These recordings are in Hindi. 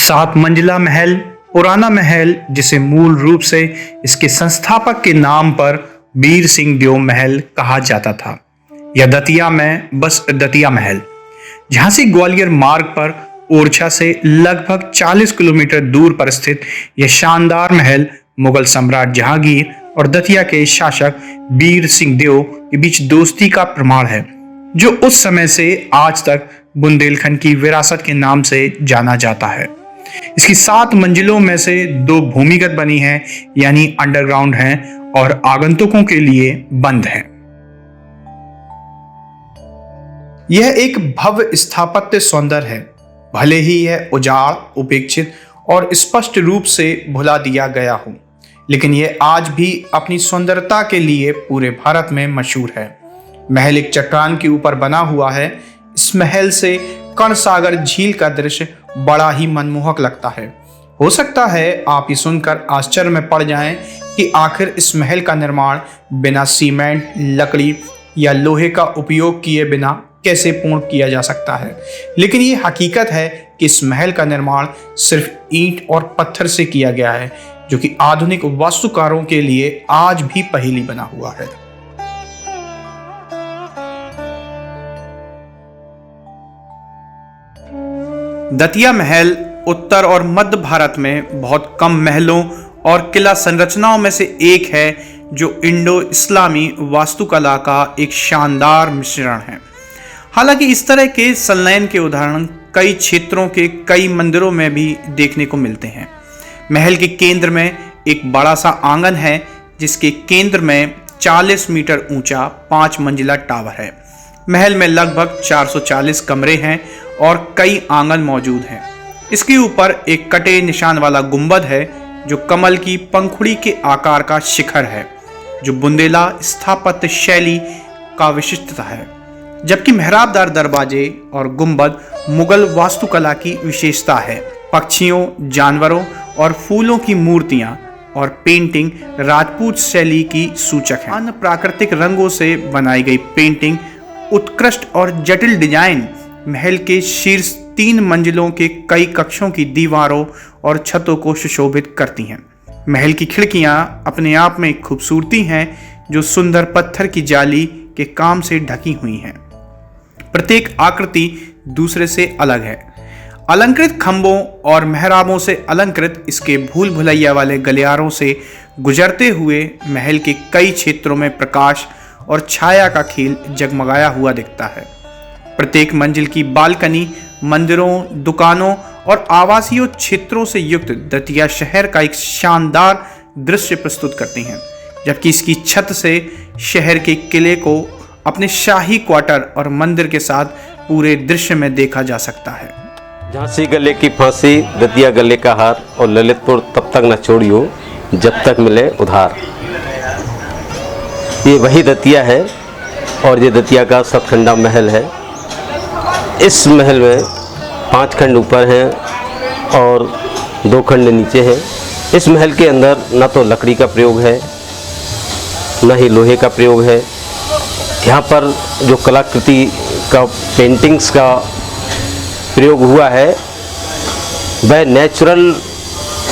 सात मंजिला महल, पुराना महल, जिसे मूल रूप से इसके संस्थापक के नाम पर बीर सिंह देव महल कहा जाता था, या दतिया में बस दतिया महल, झांसी ग्वालियर मार्ग पर ओरछा से लगभग 40 किलोमीटर दूर पर स्थित यह शानदार महल मुगल सम्राट जहांगीर और दतिया के शासक बीर सिंह देव के बीच दोस्ती का प्रमाण है, जो उस समय से आज तक बुंदेलखंड की विरासत के नाम से जाना जाता है। इसकी 7 मंजिलों में से 2 भूमिगत बनी हैं, यानी अंडरग्राउंड हैं, और आगंतुकों के लिए बंद हैं। यह एक भव्य स्थापत्य सौंदर्य है, भले ही यह उजाड़, उपेक्षित और स्पष्ट रूप से भुला दिया गया हो, लेकिन यह आज भी अपनी सुंदरता के लिए पूरे भारत में मशहूर है। महल एक चट्टान के ऊपर बना हुआ है। इस महल से कर्ण सागर झील का दृश्य बड़ा ही मनमोहक लगता है। हो सकता है आप ये सुनकर आश्चर्य में पड़ जाएं कि आखिर इस महल का निर्माण बिना सीमेंट, लकड़ी या लोहे का उपयोग किए बिना कैसे पूर्ण किया जा सकता है, लेकिन ये हकीकत है कि इस महल का निर्माण सिर्फ ईंट और पत्थर से किया गया है, जो कि आधुनिक वास्तुकारों के लिए आज भी पहेली बना हुआ है। दतिया महल उत्तर और मध्य भारत में बहुत कम महलों और किला संरचनाओं में से एक है, जो इंडो इस्लामी वास्तुकला का एक शानदार मिश्रण है। हालांकि इस तरह के संलयन के उदाहरण कई क्षेत्रों के कई मंदिरों में भी देखने को मिलते हैं। महल के केंद्र में एक बड़ा सा आंगन है, जिसके केंद्र में 40 मीटर ऊंचा 5 मंजिला टावर है। महल में लगभग 440 कमरे हैं और कई आंगन मौजूद हैं। इसके ऊपर एक कटे निशान वाला गुंबद है, जो कमल की पंखुड़ी के आकार का शिखर है, जो बुंदेला स्थापत्य शैली का विशिष्टता है, जबकि मेहराबदार दरवाजे और गुंबद मुगल वास्तुकला की विशेषता है। पक्षियों, जानवरों और फूलों की मूर्तियां और पेंटिंग राजपूत शैली की सूचक है। अन्य प्राकृतिक रंगों से बनाई गई पेंटिंग, उत्कृष्ट और जटिल डिजाइन महल के शीर्ष 3 मंजिलों के कई कक्षों की दीवारों और छतों को सुशोभित करती हैं। महल की खिड़कियां अपने आप में एक खूबसूरती हैं, जो सुंदर पत्थर की जाली के काम से ढकी हुई हैं। प्रत्येक आकृति दूसरे से अलग है। अलंकृत खंभों और मेहराबों से अलंकृत इसके भूल भुलैया वाले गलियारों से गुजरते हुए महल के कई क्षेत्रों में प्रकाश और छाया का खेल जगमगाया हुआ दिखता है। प्रत्येक मंजिल की बालकनी मंदिरों, दुकानों और आवासीय क्षेत्रों से युक्त दतिया शहर का एक शानदार दृश्य प्रस्तुत करती हैं, जबकि इसकी छत से शहर के किले को अपने शाही क्वार्टर और मंदिर के साथ पूरे दृश्य में देखा जा सकता है। झांसी गले की फांसी, दतिया गले का हार, और ललितपुर तब तक न छोड़ियो जब तक मिले उधार। ये वही दतिया है, और ये दतिया का सतखंडा महल है। इस महल में 5 खंड ऊपर हैं और 2 खंड नीचे हैं। इस महल के अंदर न तो लकड़ी का प्रयोग है, न ही लोहे का प्रयोग है। यहाँ पर जो कलाकृति का पेंटिंग्स का प्रयोग हुआ है, वह नेचुरल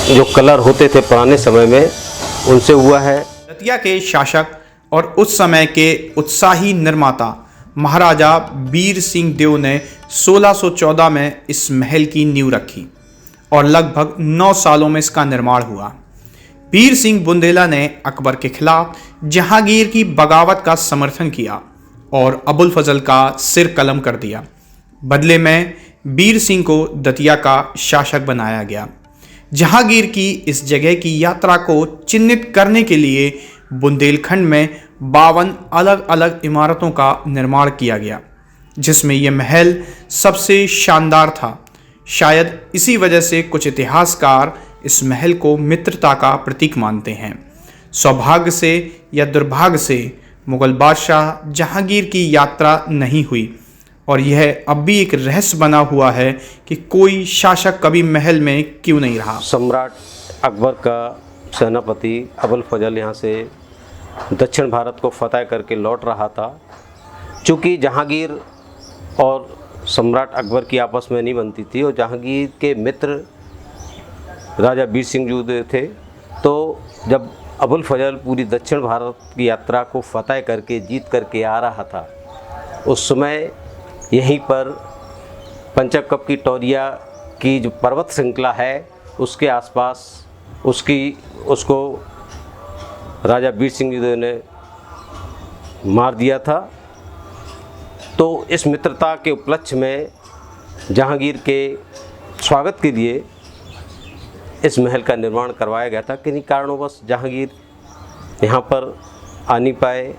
जो कलर होते थे पुराने समय में, उनसे हुआ है। दतिया के शासक और उस समय के उत्साही निर्माता महाराजा बीर सिंह देव ने 1614 में इस महल की नींव रखी और लगभग 9 सालों में इसका निर्माण हुआ। बीर सिंह बुंदेला ने अकबर के खिलाफ जहांगीर की बगावत का समर्थन किया और अबुल फजल का सिर कलम कर दिया। बदले में बीर सिंह को दतिया का शासक बनाया गया। जहांगीर की इस जगह की यात्रा को चिन्हित करने के लिए बुंदेलखंड में 52 अलग अलग इमारतों का निर्माण किया गया, जिसमें यह महल सबसे शानदार था। शायद इसी वजह से कुछ इतिहासकार इस महल को मित्रता का प्रतीक मानते हैं। सौभाग्य से या दुर्भाग्य से मुगल बादशाह जहांगीर की यात्रा नहीं हुई, और यह अब भी एक रहस्य बना हुआ है कि कोई शासक कभी महल में क्यों नहीं रहा। सम्राट अकबर का सेनापति अबुल फजल यहाँ से दक्षिण भारत को फतह करके लौट रहा था। चूँकि जहांगीर और सम्राट अकबर की आपस में नहीं बनती थी, और जहांगीर के मित्र राजा वीर सिंह जी थे। तो जब अबुल फजल पूरी दक्षिण भारत की यात्रा को फतह करके जीत करके आ रहा था, उस समय यहीं पर पंचकप की टोरिया की जो पर्वत श्रृंखला है उसके आसपास उसको राजा वीर सिंह जी ने मार दिया था। तो इस मित्रता के उपलक्ष्य में जहांगीर के स्वागत के लिए इस महल का निर्माण करवाया गया था। किन्हीं कारणोंवश जहांगीर यहाँ पर आ नहीं पाए